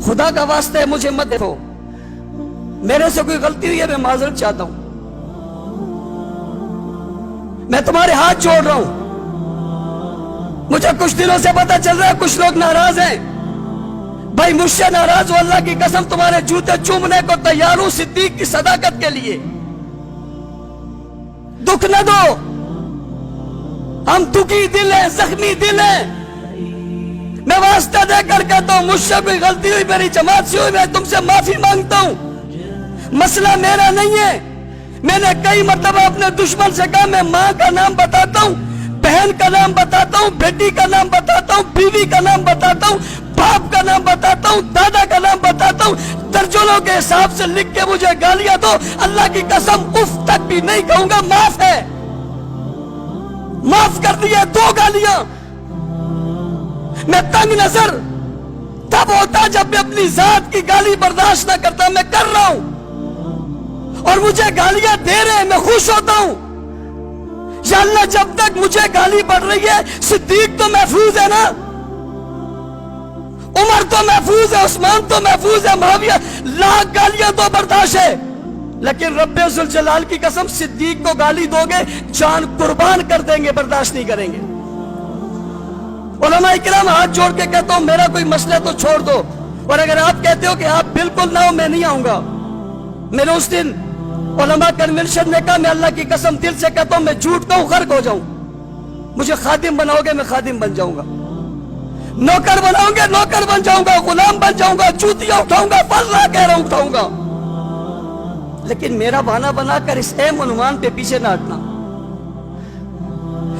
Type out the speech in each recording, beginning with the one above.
खुदा का वास्ता है मुझे मत देखो, मेरे से कोई गलती हुई है मैं माजरत चाहता हूं, मैं तुम्हारे हाथ जोड़ रहा हूं। मुझे कुछ दिनों से पता चल रहा है कुछ लोग नाराज हैं। भाई मुझसे नाराज हो, अल्लाह की कसम तुम्हारे जूते चूमने को तैयार हूं सिद्दीक की सदाकत के लिए। दुख न दो, हम दुखी दिल है, जख्मी दिल है। मैं वास्ता देकर कहता हूं मुझसे कोई गलती हुई, मेरी जमात से हुई, मैं तुमसे माफी मांगता हूं। मसला मेरा नहीं है। मैंने कई मरतबा अपने दुश्मन से कहा मैं माँ का नाम बताता हूं, बहन का नाम बताता हूं, बेटी का नाम बताता हूं, बीवी का नाम बताता हूं, बाप का नाम बताता हूं, दादा का नाम बताता हूं। दर्जनों के हिसाब से लिख के मुझे गालियां दो, अल्लाह की कसम उफ तक भी नहीं कहूंगा। माफ है, माफ कर दिया 2 गालियां। मैं तंग नजर तब होता जब मैं अपनी जात की गाली बर्दाश्त न करता। मैं कर रहा हूं और मुझे गालियां दे रहे हैं, मैं खुश होता हूं। या अल्लाह जब तक मुझे गाली पड़ रही है, सिद्दीक तो महफूज है ना, उमर तो महफूज है, उस्मान तो महफूज है, मुआविया, लाख गालियां तो बर्दाश्त है। लेकिन रब्बे जुल जलाल की कसम सिद्दीक को गाली दोगे जान कुर्बान कर देंगे, बर्दाश्त नहीं करेंगे। उलमा इकराम हाथ जोड़ के कहता हूं मेरा कोई मसला तो छोड़ दो, और अगर आप कहते हो कि आप बिल्कुल ना हो मैं नहीं आऊंगा। मैंने उस दिन उलमा कन्वेंशन में कहा, मैं अल्लाह की कसम दिल से कहता हूं मैं झूठ कहूं गर्क हो जाऊं। मुझे खादिम बनाओगे मैं खादिम बन जाऊंगा, नौकर बनाओगे नौकर बन जाऊंगा, गुलाम बन जाऊंगा, जूतियां उठाऊंगा, फल्ला कह रहा उठाऊंगा। लेकिन मेरा बहाना बनाकर इस अहम उन्वान पे पीछे ना हटना।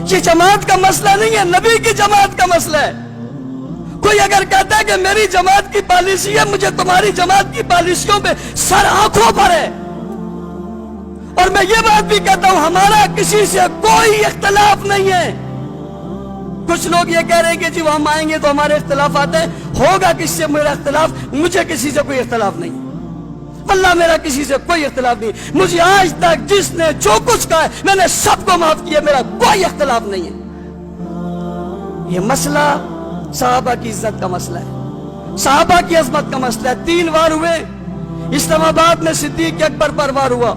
ये जमात का मसला नहीं है, नबी की जमात का मसला है। कोई अगर कहता है कि मेरी जमात की पॉलिसी है, मुझे तुम्हारी जमात की पॉलिसियों पे सर आंखों पर है। और मैं ये बात भी कहता हूं हमारा किसी से कोई इख्तलाफ नहीं है। कुछ लोग ये कह रहे हैं कि जी हम आएंगे तो हमारे इख्तलाफ आते हैं। होगा किससे मेरा इख्तलाफ? मुझे किसी से कोई इख्तलाफ नहीं, वल्लाह मेरा किसी से कोई इख्तलाफ नहीं। मुझे आज तक जिसने जो कुछ कहा है मैंने सबको माफ किया, मेरा कोई इख्तलाफ नहीं है। ये मसला सहाबा की इज्जत का मसला है, सहाबा की अजमत का मसला है। 3 वार हुए, इस्लामाबाद में सिद्दीक अकबर पर वार हुआ,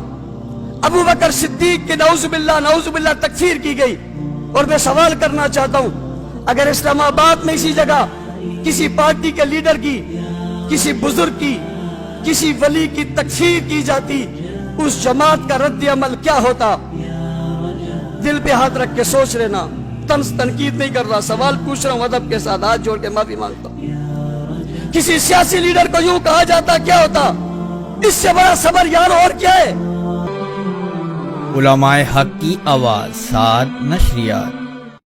अबू बकर सिद्दीक की नऊजुबिल्लाह तकफीर की गई। और मैं सवाल करना चाहता हूं, अगर इस्लामाबाद में इसी जगह किसी पार्टी के लीडर की, किसी बुजुर्ग की, किसी वली की तकफीर की जाती, उस जमात का रद्द अमल क्या होता? दिल पे हाथ रख के सोच लेना। तनकीद नहीं कर रहा, सवाल पूछ रहा हूं अदब के साथ, हाथ जोड़ के माफी मांगता हूं। किसी सियासी लीडर को यूं कहा जाता क्या होता? इससे बड़ा सबर यार और क्या है? उलमाए हक की आवाज 7 नशरियात।